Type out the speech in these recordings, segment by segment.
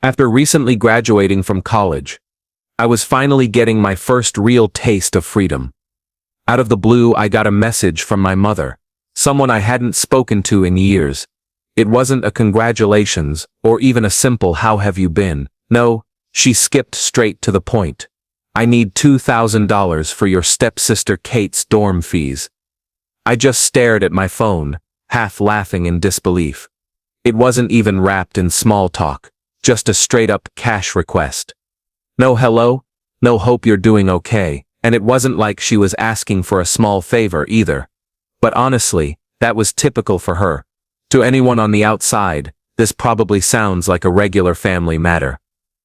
After recently graduating from college, I was finally getting my first real taste of freedom. Out of the blue, I got a message from my mother, someone I hadn't spoken to in years. It wasn't a congratulations, or even a simple "how have you been?" No, she skipped straight to the point. "I need $2,000 for your stepsister Kate's dorm fees." I just stared at my phone, half laughing in disbelief. It wasn't even wrapped in small talk, just a straight-up cash request. No hello, no hope you're doing okay, and it wasn't like she was asking for a small favor either. But honestly, that was typical for her. To anyone on the outside, this probably sounds like a regular family matter.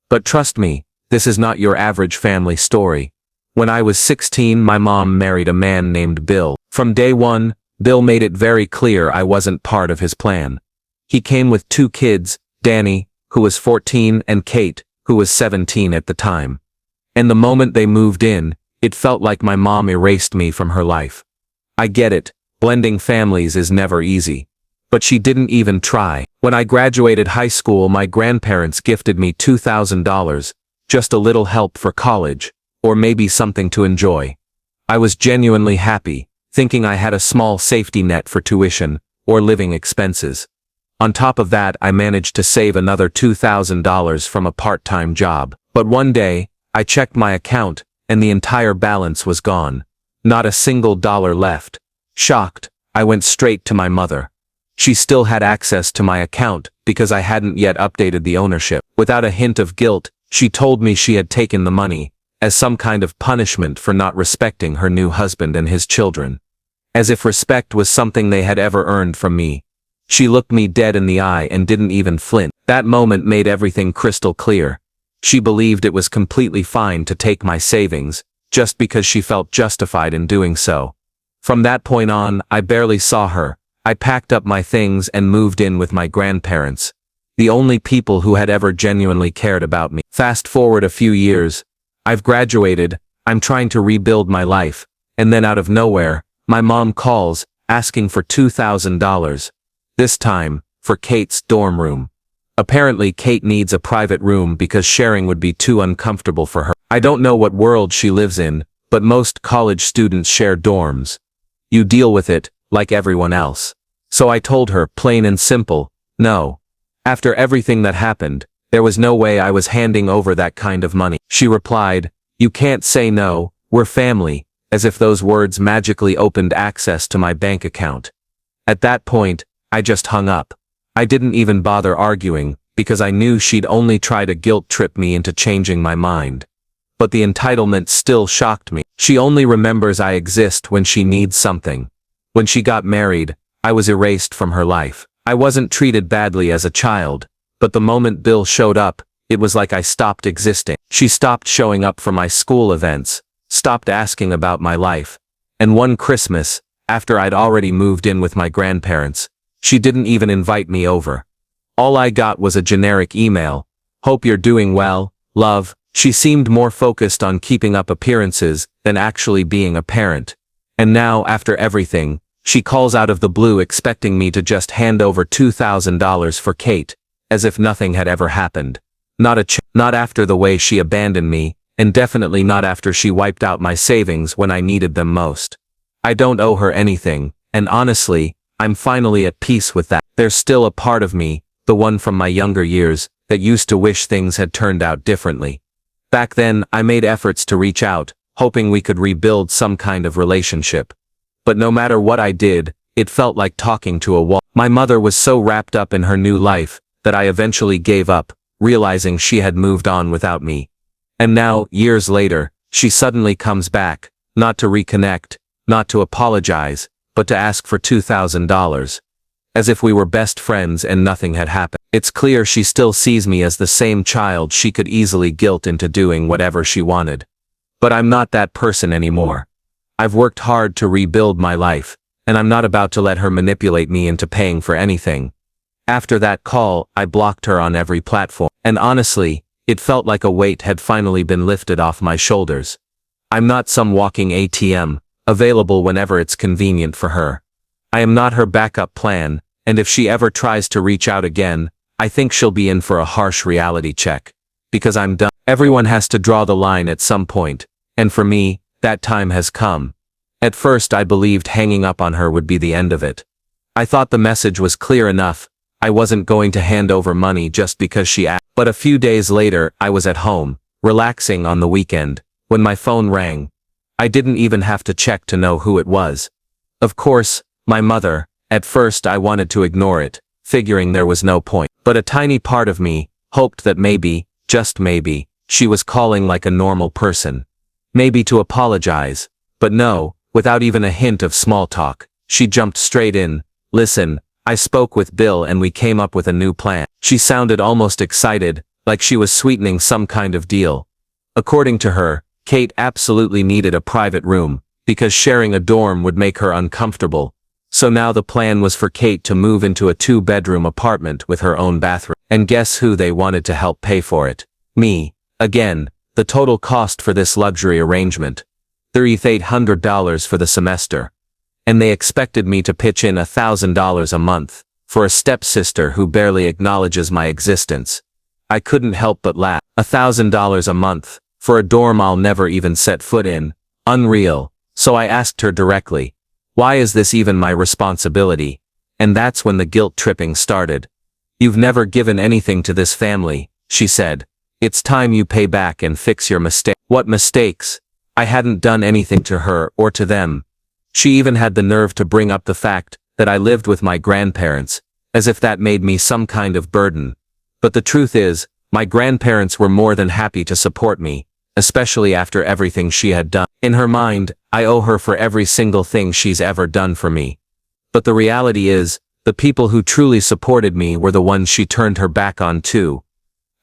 But trust me, this is not your average family story. When I was 16, my mom married a man named Bill. From day one, Bill made it very clear I wasn't part of his plan. He came with 2 kids, Danny, who was 14, and Kate, who was 17 at the time. And the moment they moved in, it felt like my mom erased me from her life. I get it, blending families is never easy. But she didn't even try. When I graduated high school, my grandparents gifted me $2,000, just a little help for college, or maybe something to enjoy. I was genuinely happy, thinking I had a small safety net for tuition, or living expenses. On top of that, I managed to save another $2,000 from a part-time job. But one day, I checked my account, and the entire balance was gone. Not a single dollar left. Shocked, I went straight to my mother. She still had access to my account because I hadn't yet updated the ownership. Without a hint of guilt, she told me she had taken the money as some kind of punishment for not respecting her new husband and his children. As if respect was something they had ever earned from me. She looked me dead in the eye and didn't even flinch. That moment made everything crystal clear. She believed it was completely fine to take my savings, just because she felt justified in doing so. From that point on, I barely saw her. I packed up my things and moved in with my grandparents, the only people who had ever genuinely cared about me. Fast forward a few years, I've graduated, I'm trying to rebuild my life, and then out of nowhere, my mom calls, asking for $2,000. This time, for Kate's dorm room. Apparently Kate needs a private room because sharing would be too uncomfortable for her. I don't know what world she lives in, but most college students share dorms. You deal with it, like everyone else. So I told her, plain and simple, no. After everything that happened, there was no way I was handing over that kind of money. She replied, "You can't say no, we're family," as if those words magically opened access to my bank account. At that point, I just hung up. I didn't even bother arguing, because I knew she'd only try to guilt trip me into changing my mind. But the entitlement still shocked me. She only remembers I exist when she needs something. When she got married, I was erased from her life. I wasn't treated badly as a child, but the moment Bill showed up, it was like I stopped existing. She stopped showing up for my school events, stopped asking about my life, and one Christmas, after I'd already moved in with my grandparents, she didn't even invite me over. All I got was a generic email, "Hope you're doing well, love." She seemed more focused on keeping up appearances than actually being a parent. And now, after everything, she calls out of the blue expecting me to just hand over $2,000 for Kate, as if nothing had ever happened. Not after the way she abandoned me, and definitely not after she wiped out my savings when I needed them most. I don't owe her anything, and honestly, I'm finally at peace with that. There's still a part of me, the one from my younger years, that used to wish things had turned out differently. Back then, I made efforts to reach out, hoping we could rebuild some kind of relationship. But no matter what I did, it felt like talking to a wall. My mother was so wrapped up in her new life, that I eventually gave up, realizing she had moved on without me. And now, years later, she suddenly comes back, not to reconnect, not to apologize, but to ask for $2,000. As if we were best friends and nothing had happened. It's clear she still sees me as the same child she could easily guilt into doing whatever she wanted. But I'm not that person anymore. I've worked hard to rebuild my life, and I'm not about to let her manipulate me into paying for anything. After that call, I blocked her on every platform. And honestly, it felt like a weight had finally been lifted off my shoulders. I'm not some walking ATM, available whenever it's convenient for her. I am not her backup plan, and if she ever tries to reach out again, I think she'll be in for a harsh reality check. Because I'm done. Everyone has to draw the line at some point, and for me, that time has come. At first I believed hanging up on her would be the end of it. I thought the message was clear enough. I wasn't going to hand over money just because she asked. But a few days later, I was at home, relaxing on the weekend, when my phone rang. I didn't even have to check to know who it was. Of course, my mother. At first I wanted to ignore it, figuring there was no point. But a tiny part of me hoped that maybe, just maybe, she was calling like a normal person. Maybe to apologize. But no, without even a hint of small talk, she jumped straight in. Listen, I spoke with Bill and we came up with a new plan. She sounded almost excited, like she was sweetening some kind of deal. According to her, Kate absolutely needed a private room, because sharing a dorm would make her uncomfortable. So now the plan was for Kate to move into a 2-bedroom apartment with her own bathroom. And guess who they wanted to help pay for it? Me. Again, the total cost for this luxury arrangement. $3,800 for the semester. And they expected me to pitch in $1,000 a month, for a stepsister who barely acknowledges my existence. I couldn't help but laugh. $1,000 a month, for a dorm I'll never even set foot in. Unreal. So I asked her directly, why is this even my responsibility? And that's when the guilt tripping started. You've never given anything to this family, she said. It's time you pay back and fix your mistake. What mistakes? I hadn't done anything to her or to them. She even had the nerve to bring up the fact that I lived with my grandparents, as if that made me some kind of burden. But the truth is, my grandparents were more than happy to support me, especially after everything she had done. In her mind, I owe her for every single thing she's ever done for me. But the reality is, the people who truly supported me were the ones she turned her back on too.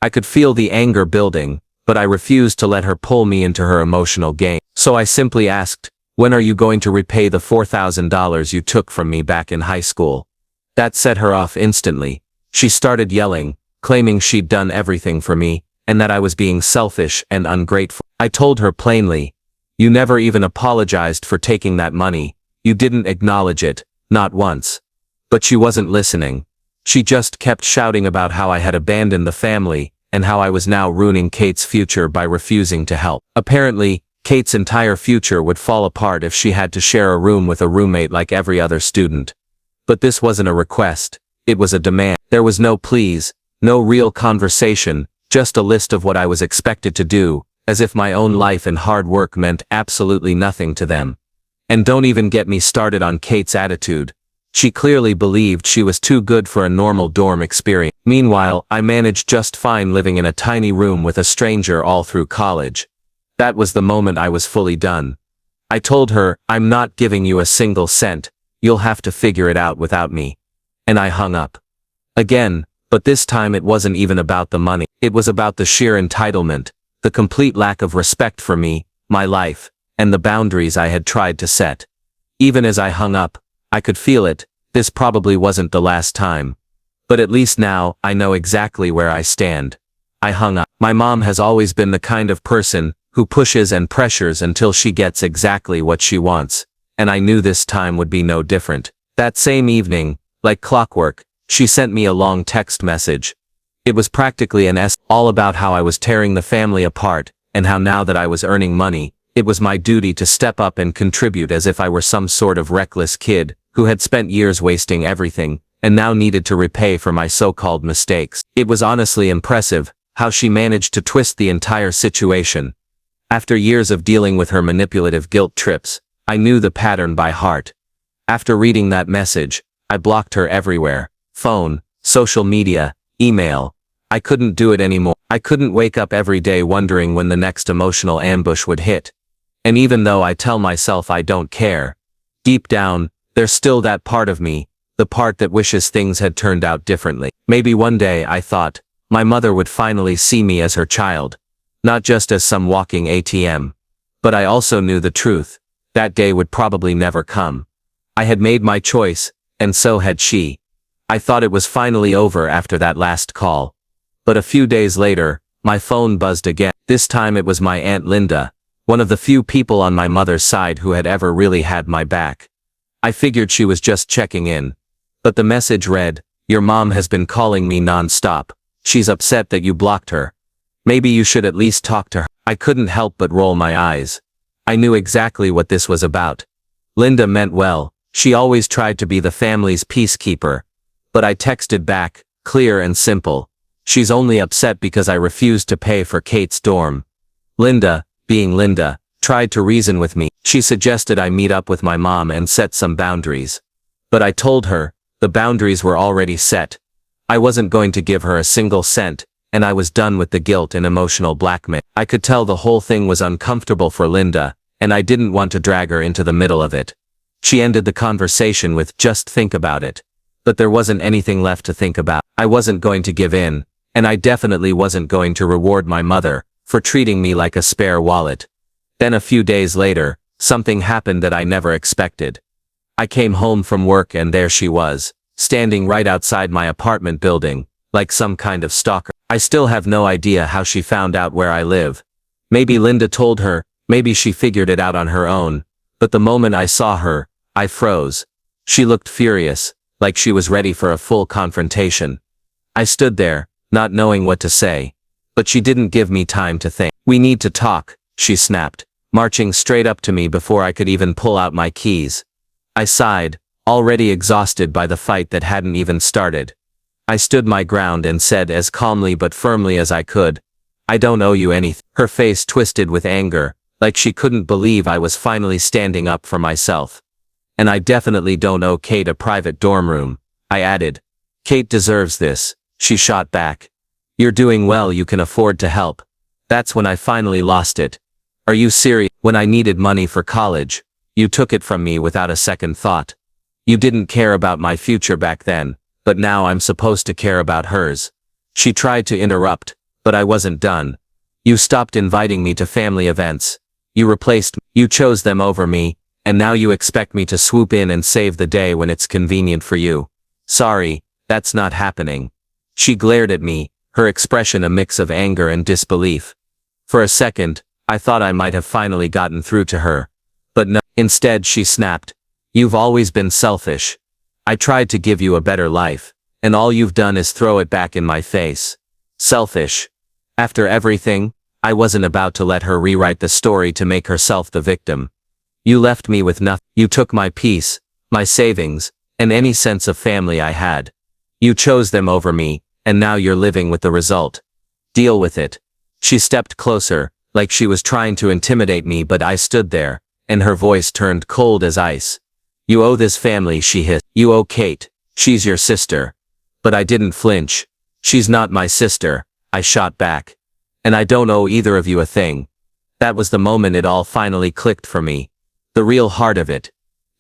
I could feel the anger building, but I refused to let her pull me into her emotional game. So I simply asked, when are you going to repay the $4,000 you took from me back in high school? That set her off instantly. She started yelling, claiming she'd done everything for me, and that I was being selfish and ungrateful. I told her plainly, you never even apologized for taking that money. You didn't acknowledge it, not once. But she wasn't listening. She just kept shouting about how I had abandoned the family, and how I was now ruining Kate's future by refusing to help. Apparently, Kate's entire future would fall apart if she had to share a room with a roommate like every other student. But this wasn't a request, it was a demand. There was no please, no real conversation, just a list of what I was expected to do, as if my own life and hard work meant absolutely nothing to them. And don't even get me started on Kate's attitude. She clearly believed she was too good for a normal dorm experience. Meanwhile, I managed just fine living in a tiny room with a stranger all through college. That was the moment I was fully done. I told her, I'm not giving you a single cent, you'll have to figure it out without me. And I hung up. Again, but this time it wasn't even about the money. It was about the sheer entitlement, the complete lack of respect for me, my life, and the boundaries I had tried to set. Even as I hung up, I could feel it, this probably wasn't the last time. But at least now, I know exactly where I stand. I hung up. My mom has always been the kind of person who pushes and pressures until she gets exactly what she wants, and I knew this time would be no different. That same evening, like clockwork, she sent me a long text message. It was practically an essay, all about how I was tearing the family apart, and how now that I was earning money, it was my duty to step up and contribute as if I were some sort of reckless kid who had spent years wasting everything, and now needed to repay for my so-called mistakes. It was honestly impressive how she managed to twist the entire situation. After years of dealing with her manipulative guilt trips, I knew the pattern by heart. After reading that message, I blocked her everywhere. Phone, social media, email. I couldn't do it anymore. I couldn't wake up every day wondering when the next emotional ambush would hit. And even though I tell myself I don't care, deep down, there's still that part of me, the part that wishes things had turned out differently. Maybe one day, I thought, my mother would finally see me as her child, not just as some walking ATM. But I also knew the truth. That day would probably never come. I had made my choice, and so had she. I thought it was finally over after that last call. But a few days later, my phone buzzed again. This time it was my Aunt Linda, one of the few people on my mother's side who had ever really had my back. I figured she was just checking in. But the message read, Your mom has been calling me non-stop. She's upset that you blocked her. Maybe you should at least talk to her. I couldn't help but roll my eyes. I knew exactly what this was about. Linda meant well. She always tried to be the family's peacekeeper. But I texted back, clear and simple. She's only upset because I refused to pay for Kate's dorm. Linda, being Linda, tried to reason with me. She suggested I meet up with my mom and set some boundaries. But I told her, the boundaries were already set. I wasn't going to give her a single cent, and I was done with the guilt and emotional blackmail. I could tell the whole thing was uncomfortable for Linda, and I didn't want to drag her into the middle of it. She ended the conversation with, "Just think about it." But there wasn't anything left to think about. I wasn't going to give in, and I definitely wasn't going to reward my mother for treating me like a spare wallet. Then a few days later, something happened that I never expected. I came home from work and there she was, standing right outside my apartment building, like some kind of stalker. I still have no idea how she found out where I live. Maybe Linda told her, maybe she figured it out on her own, but the moment I saw her, I froze. She looked furious, like she was ready for a full confrontation. I stood there, not knowing what to say. But she didn't give me time to think. "We need to talk," she snapped, marching straight up to me before I could even pull out my keys. I sighed, already exhausted by the fight that hadn't even started. I stood my ground and said as calmly but firmly as I could, "I don't owe you anything." Her face twisted with anger, like she couldn't believe I was finally standing up for myself. "And I definitely don't owe Kate a private dorm room," I added. "Kate deserves this," she shot back. "You're doing well, you can afford to help." That's when I finally lost it. "Are you serious? When I needed money for college, you took it from me without a second thought. You didn't care about my future back then, but now I'm supposed to care about hers." She tried to interrupt, but I wasn't done. "You stopped inviting me to family events. You chose them over me, and now you expect me to swoop in and save the day when it's convenient for you. Sorry, that's not happening." She glared at me, her expression a mix of anger and disbelief. For a second, I thought I might have finally gotten through to her. But no, instead she snapped, "You've always been selfish. I tried to give you a better life, and all you've done is throw it back in my face. Selfish." After everything, I wasn't about to let her rewrite the story to make herself the victim. "You left me with nothing. You took my peace, my savings, and any sense of family I had. You chose them over me, and now you're living with the result. Deal with it." She stepped closer, like she was trying to intimidate me, but I stood there, and her voice turned cold as ice. "You owe this family," she hissed. "You owe Kate. She's your sister." But I didn't flinch. "She's not my sister," I shot back. "And I don't owe either of you a thing." That was the moment it all finally clicked for me. The real heart of it.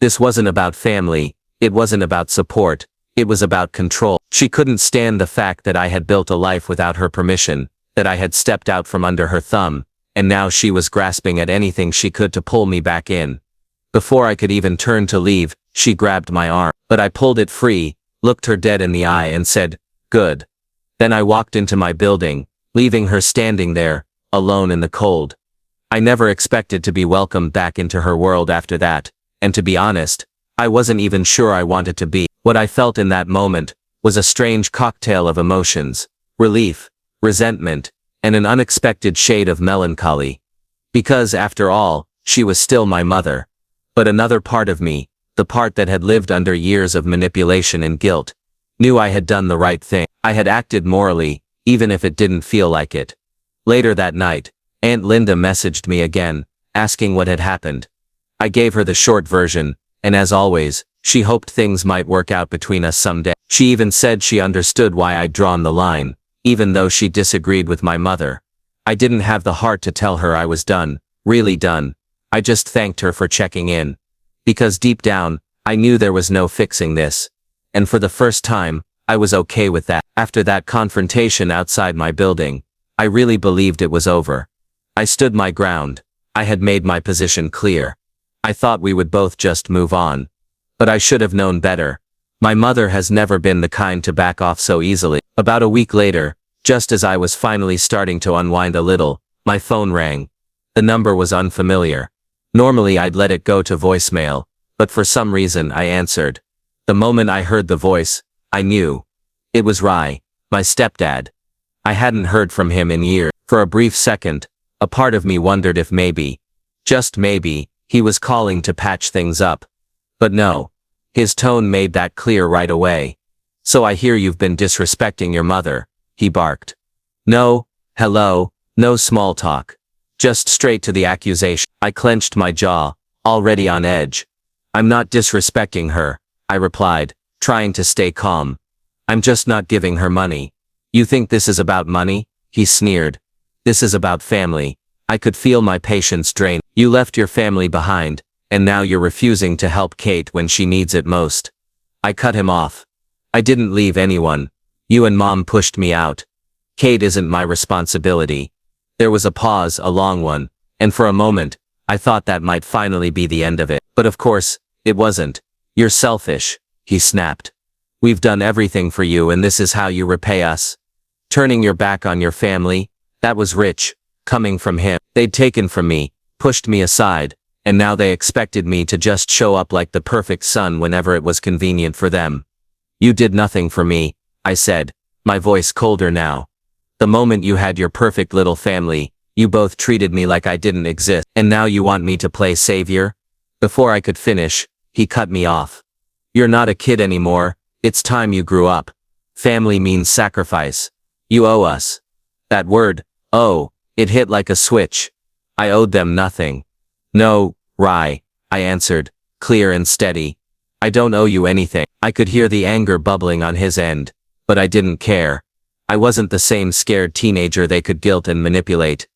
This wasn't about family, it wasn't about support, it was about control. She couldn't stand the fact that I had built a life without her permission, that I had stepped out from under her thumb, and now she was grasping at anything she could to pull me back in. Before I could even turn to leave, she grabbed my arm, but I pulled it free, looked her dead in the eye and said, "Good." Then I walked into my building, leaving her standing there, alone in the cold. I never expected to be welcomed back into her world after that, and to be honest, I wasn't even sure I wanted to be. What I felt in that moment was a strange cocktail of emotions, relief, resentment, and an unexpected shade of melancholy. Because, after all, she was still my mother. But another part of me, the part that had lived under years of manipulation and guilt, knew I had done the right thing. I had acted morally, even if it didn't feel like it. Later that night, Aunt Linda messaged me again, asking what had happened. I gave her the short version, and as always, she hoped things might work out between us someday. She even said she understood why I'd drawn the line, even though she disagreed with my mother. I didn't have the heart to tell her I was done, really done. I just thanked her for checking in. Because deep down, I knew there was no fixing this. And for the first time, I was okay with that. After that confrontation outside my building, I really believed it was over. I stood my ground. I had made my position clear. I thought we would both just move on. But I should have known better. My mother has never been the kind to back off so easily. About a week later, just as I was finally starting to unwind a little, my phone rang. The number was unfamiliar. Normally I'd let it go to voicemail, but for some reason I answered. The moment I heard the voice, I knew. It was Rai, my stepdad. I hadn't heard from him in years. For a brief second, a part of me wondered if maybe, just maybe, he was calling to patch things up. But no. His tone made that clear right away. "So I hear you've been disrespecting your mother," he barked. No, hello, no small talk. Just straight to the accusation. I clenched my jaw, already on edge. "I'm not disrespecting her," I replied, trying to stay calm. "I'm just not giving her money." "You think this is about money?" he sneered. "This is about family." I could feel my patience drain. "You left your family behind, and now you're refusing to help Kate when she needs it most." I cut him off. "I didn't leave anyone. You and Mom pushed me out. Kate isn't my responsibility." There was a pause, a long one, and for a moment, I thought that might finally be the end of it. But of course, it wasn't. "You're selfish," he snapped. "We've done everything for you and this is how you repay us? Turning your back on your family?" That was rich, coming from him. They'd taken from me, pushed me aside, and now they expected me to just show up like the perfect son whenever it was convenient for them. "You did nothing for me," I said, my voice colder now. "The moment you had your perfect little family, you both treated me like I didn't exist, and now you want me to play savior?" Before I could finish, he cut me off. "You're not a kid anymore, it's time you grew up. Family means sacrifice. You owe us." That word, "owe," it hit like a switch. I owed them nothing. "No, Rai," I answered, clear and steady. "I don't owe you anything." I could hear the anger bubbling on his end, but I didn't care. I wasn't the same scared teenager they could guilt and manipulate.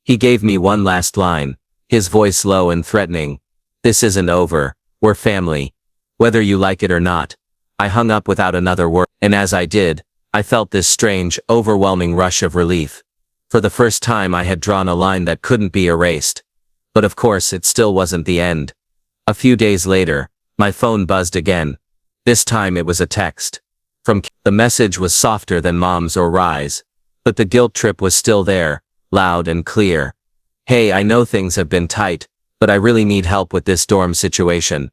He gave me one last line, his voice low and threatening. "This isn't over, we're family. Whether you like it or not." I hung up without another word, and as I did, I felt this strange, overwhelming rush of relief. For the first time I had drawn a line that couldn't be erased. But of course it still wasn't the end. A few days later, my phone buzzed again. This time it was a text. The message was softer than Mom's or Rai's, but the guilt trip was still there, loud and clear. "Hey, I know things have been tight, but I really need help with this dorm situation.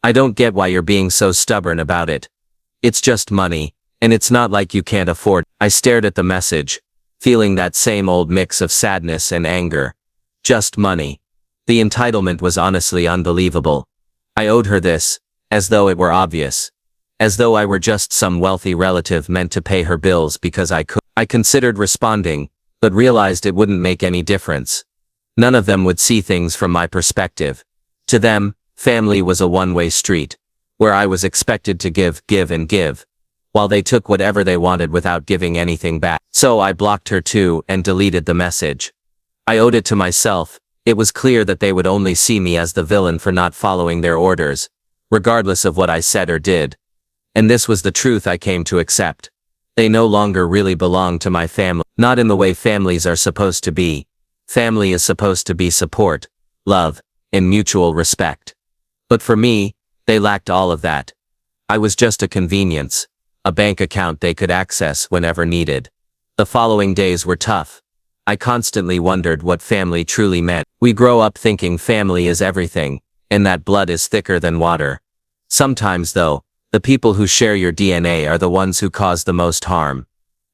I don't get why you're being so stubborn about it. It's just money, and it's not like you can't afford." I stared at the message, feeling that same old mix of sadness and anger. Just money. The entitlement was honestly unbelievable. I owed her this, as though it were obvious. As though I were just some wealthy relative meant to pay her bills because I could. I considered responding, but realized it wouldn't make any difference. None of them would see things from my perspective. To them, family was a one-way street, where I was expected to give and give, while they took whatever they wanted without giving anything back. So I blocked her too and deleted the message. I owed it to myself. It was clear that they would only see me as the villain for not following their orders, regardless of what I said or did. And this was the truth I came to accept. They no longer really belonged to my family, not in the way families are supposed to be. Family is supposed to be support, love, and mutual respect. But for me, they lacked all of that. I was just a convenience, a bank account they could access whenever needed. The following days were tough. I constantly wondered what family truly meant. We grow up thinking family is everything, and that blood is thicker than water. Sometimes though, the people who share your DNA are the ones who cause the most harm.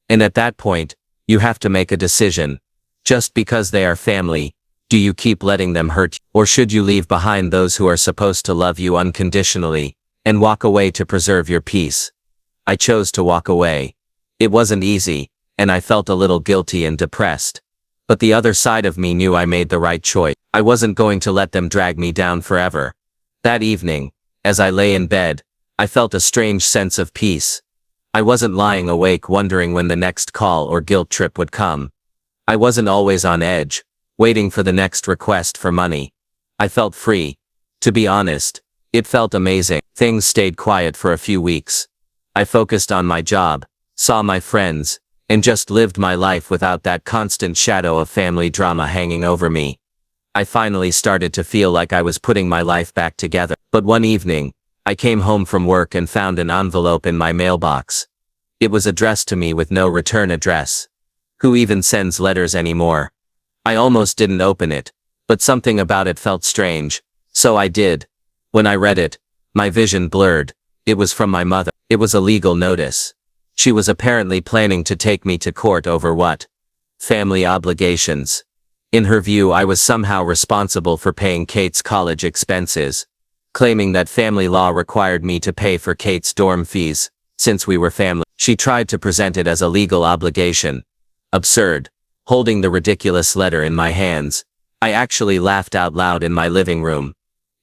And at that point, you have to make a decision. Just because they are family, do you keep letting them hurt you? Or should you leave behind those who are supposed to love you unconditionally, and walk away to preserve your peace? I chose to walk away. It wasn't easy, and I felt a little guilty and depressed. But the other side of me knew I made the right choice. I wasn't going to let them drag me down forever. That evening, as I lay in bed, I felt a strange sense of peace. I wasn't lying awake wondering when the next call or guilt trip would come. I wasn't always on edge, waiting for the next request for money. I felt free. To be honest, it felt amazing. Things stayed quiet for a few weeks. I focused on my job, saw my friends, and just lived my life without that constant shadow of family drama hanging over me. I finally started to feel like I was putting my life back together. But one evening, I came home from work and found an envelope in my mailbox. It was addressed to me with no return address. Who even sends letters anymore? I almost didn't open it, but something about it felt strange, so I did. When I read it, my vision blurred. It was from my mother. It was a legal notice. She was apparently planning to take me to court over what? Family obligations. In her view, I was somehow responsible for paying Kate's college expenses, claiming that family law required me to pay for Kate's dorm fees, since we were family. She tried to present it as a legal obligation. Absurd. Holding the ridiculous letter in my hands, I actually laughed out loud in my living room.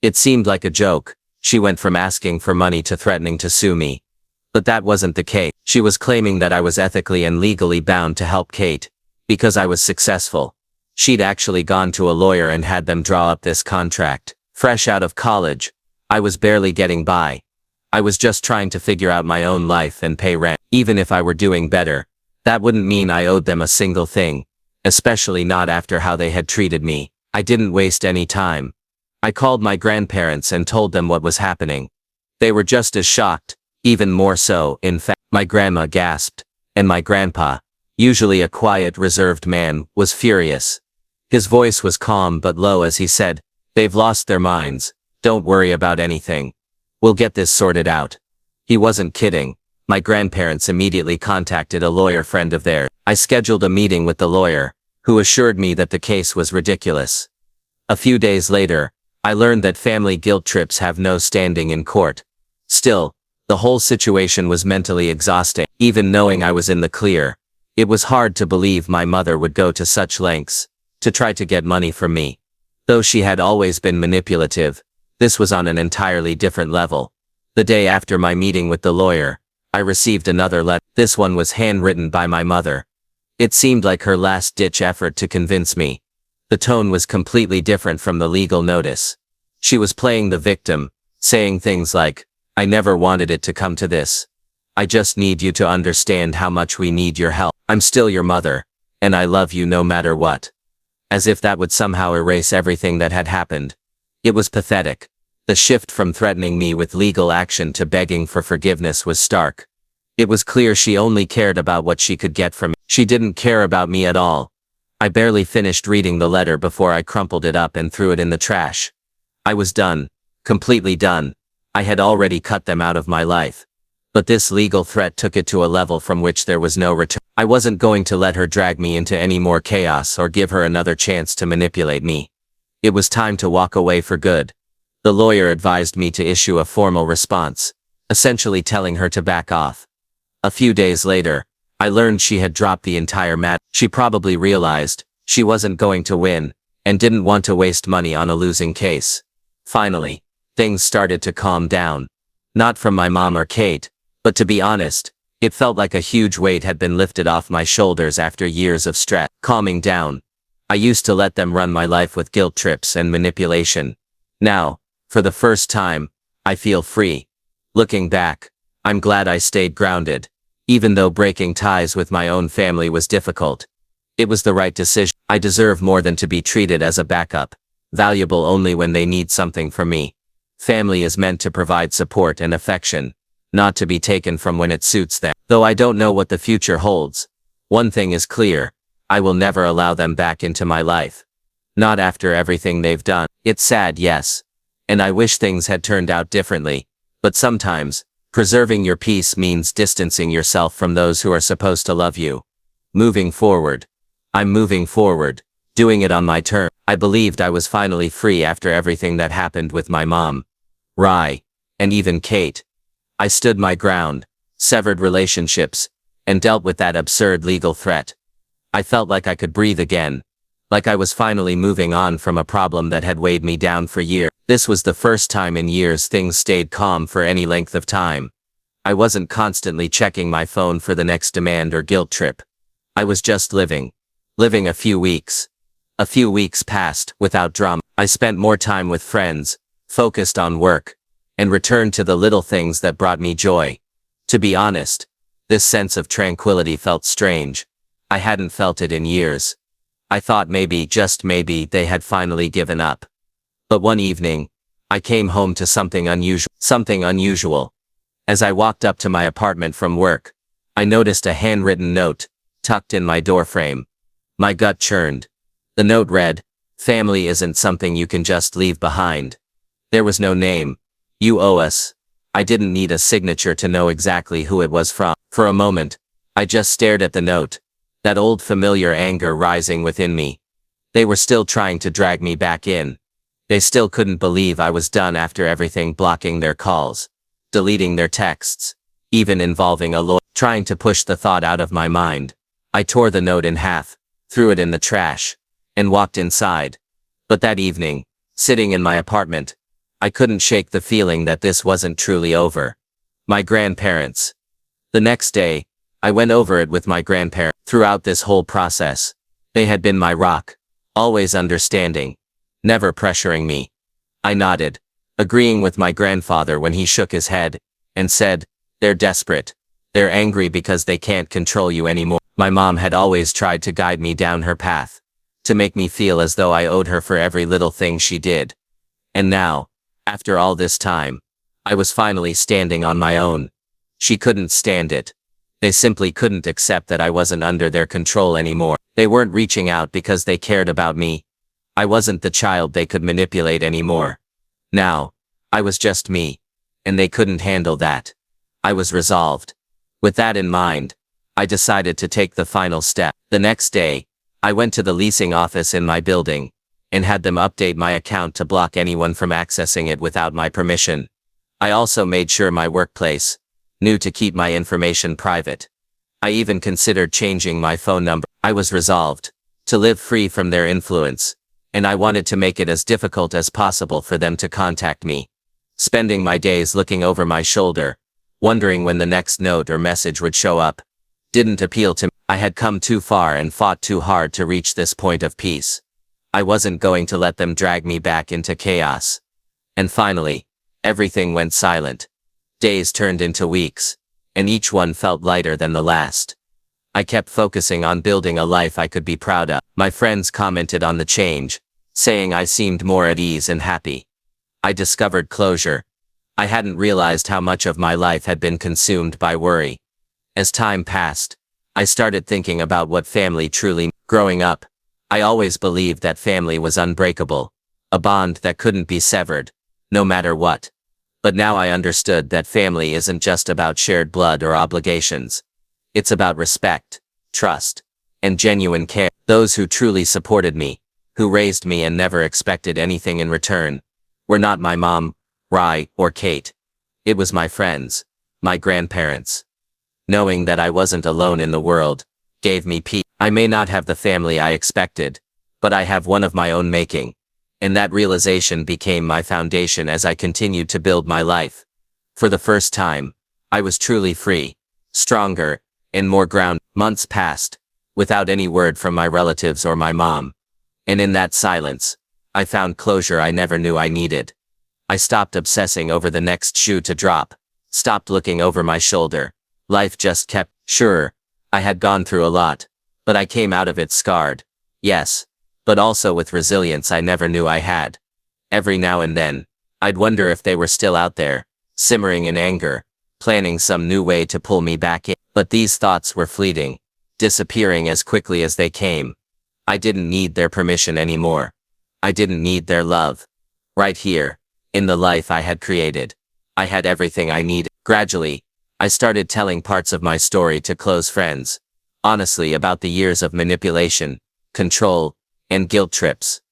It seemed like a joke. She went from asking for money to threatening to sue me. But that wasn't the case. She was claiming that I was ethically and legally bound to help Kate, because I was successful. She'd actually gone to a lawyer and had them draw up this contract. Fresh out of college, I was barely getting by. I was just trying to figure out my own life and pay rent. Even if I were doing better, that wouldn't mean I owed them a single thing, especially not after how they had treated me. I didn't waste any time. I called my grandparents and told them what was happening. They were just as shocked, even more so, in fact. My grandma gasped, and my grandpa, usually a quiet, reserved man, was furious. His voice was calm but low as he said, "They've lost their minds. Don't worry about anything. We'll get this sorted out." He wasn't kidding. My grandparents immediately contacted a lawyer friend of theirs. I scheduled a meeting with the lawyer, who assured me that the case was ridiculous. A few days later, I learned that family guilt trips have no standing in court. Still, the whole situation was mentally exhausting. Even knowing I was in the clear, it was hard to believe my mother would go to such lengths to try to get money from me. Though she had always been manipulative, this was on an entirely different level. The day after my meeting with the lawyer, I received another letter. This one was handwritten by my mother. It seemed like her last-ditch effort to convince me. The tone was completely different from the legal notice. She was playing the victim, saying things like, "I never wanted it to come to this. I just need you to understand how much we need your help. I'm still your mother, and I love you no matter what." As if that would somehow erase everything that had happened. It was pathetic. The shift from threatening me with legal action to begging for forgiveness was stark. It was clear she only cared about what she could get from me. She didn't care about me at all. I barely finished reading the letter before I crumpled it up and threw it in the trash. I was done. Completely done. I had already cut them out of my life. But this legal threat took it to a level from which there was no return. I wasn't going to let her drag me into any more chaos or give her another chance to manipulate me. It was time to walk away for good. The lawyer advised me to issue a formal response, essentially telling her to back off. A few days later, I learned she had dropped the entire matter. She probably realized she wasn't going to win and didn't want to waste money on a losing case. Finally, things started to calm down. Not from my mom or Kate, but to be honest, it felt like a huge weight had been lifted off my shoulders after years of stress. Calming down. I used to let them run my life with guilt trips and manipulation. Now, for the first time, I feel free. Looking back, I'm glad I stayed grounded, even though breaking ties with my own family was difficult. It was the right decision. I deserve more than to be treated as a backup, valuable only when they need something from me. Family is meant to provide support and affection, not to be taken from when it suits them. Though I don't know what the future holds, one thing is clear: I will never allow them back into my life. Not after everything they've done. It's sad, yes. And I wish things had turned out differently. But sometimes, preserving your peace means distancing yourself from those who are supposed to love you. Moving forward. I'm moving forward, doing it on my terms. I believed I was finally free after everything that happened with my mom, Rye, and even Kate. I stood my ground, severed relationships, and dealt with that absurd legal threat. I felt like I could breathe again, like I was finally moving on from a problem that had weighed me down for years. This was the first time in years things stayed calm for any length of time. I wasn't constantly checking my phone for the next demand or guilt trip. I was just living a few weeks. A few weeks passed without drama. I spent more time with friends, focused on work, and returned to the little things that brought me joy. To be honest, this sense of tranquility felt strange. I hadn't felt it in years. I thought maybe, just maybe, they had finally given up. But one evening, I came home to something unusual. As I walked up to my apartment from work, I noticed a handwritten note, tucked in my doorframe. My gut churned. The note read, "Family isn't something you can just leave behind." There was no name. "You owe us." I didn't need a signature to know exactly who it was from. For a moment, I just stared at the note, that old familiar anger rising within me. They were still trying to drag me back in. They still couldn't believe I was done after everything, blocking their calls, deleting their texts, even involving a lawyer, trying to push the thought out of my mind. I tore the note in half, threw it in the trash, and walked inside. But that evening, sitting in my apartment, I couldn't shake the feeling that this wasn't truly over. My grandparents. The next day, I went over it with my grandparents. Throughout this whole process, they had been my rock, always understanding, never pressuring me. I nodded, agreeing with my grandfather when he shook his head, and said, "They're desperate. They're angry because they can't control you anymore." My mom had always tried to guide me down her path, to make me feel as though I owed her for every little thing she did. And now, after all this time, I was finally standing on my own. She couldn't stand it. They simply couldn't accept that I wasn't under their control anymore. They weren't reaching out because they cared about me. I wasn't the child they could manipulate anymore. Now, I was just me, and they couldn't handle that. I was resolved. With that in mind, I decided to take the final step. The next day, I went to the leasing office in my building, and had them update my account to block anyone from accessing it without my permission. I also made sure my workplace knew to keep my information private. I even considered changing my phone number. I was resolved to live free from their influence, and I wanted to make it as difficult as possible for them to contact me. Spending my days looking over my shoulder, wondering when the next note or message would show up, didn't appeal to me. I had come too far and fought too hard to reach this point of peace. I wasn't going to let them drag me back into chaos. And finally, everything went silent. Days turned into weeks, and each one felt lighter than the last. I kept focusing on building a life I could be proud of. My friends commented on the change, saying I seemed more at ease and happy. I discovered closure. I hadn't realized how much of my life had been consumed by worry. As time passed, I started thinking about what family truly meant. Growing up, I always believed that family was unbreakable, a bond that couldn't be severed, no matter what. But now I understood that family isn't just about shared blood or obligations. It's about respect, trust, and genuine care. Those who truly supported me, who raised me and never expected anything in return, were not my mom, Rye, or Kate. It was my friends, my grandparents. Knowing that I wasn't alone in the world gave me peace. I may not have the family I expected, but I have one of my own making. And that realization became my foundation as I continued to build my life. For the first time, I was truly free, stronger, and more grounded. Months passed, without any word from my relatives or my mom. And in that silence, I found closure I never knew I needed. I stopped obsessing over the next shoe to drop, stopped looking over my shoulder. Life just kept. Sure, I had gone through a lot, but I came out of it scarred. Yes, but also with resilience I never knew I had. Every now and then, I'd wonder if they were still out there, simmering in anger, planning some new way to pull me back in. But these thoughts were fleeting, disappearing as quickly as they came. I didn't need their permission anymore. I didn't need their love. Right here, in the life I had created, I had everything I needed. Gradually, I started telling parts of my story to close friends, honestly about the years of manipulation, control, and guilt trips.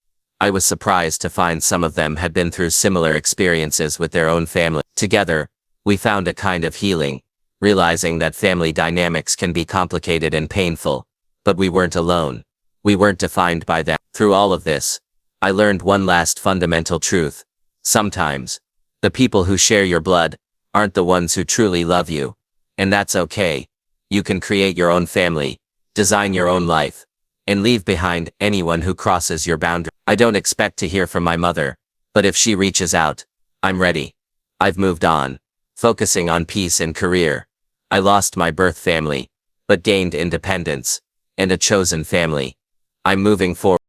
I was surprised to find some of them had been through similar experiences with their own family. Together, we found a kind of healing, realizing that family dynamics can be complicated and painful, but we weren't alone. We weren't defined by them. Through all of this, I learned one last fundamental truth. Sometimes, the people who share your blood aren't the ones who truly love you. And that's okay. You can create your own family, design your own life, and leave behind anyone who crosses your boundary. I don't expect to hear from my mother, but if she reaches out, I'm ready. I've moved on, focusing on peace and career. I lost my birth family, but gained independence, and a chosen family. I'm moving forward.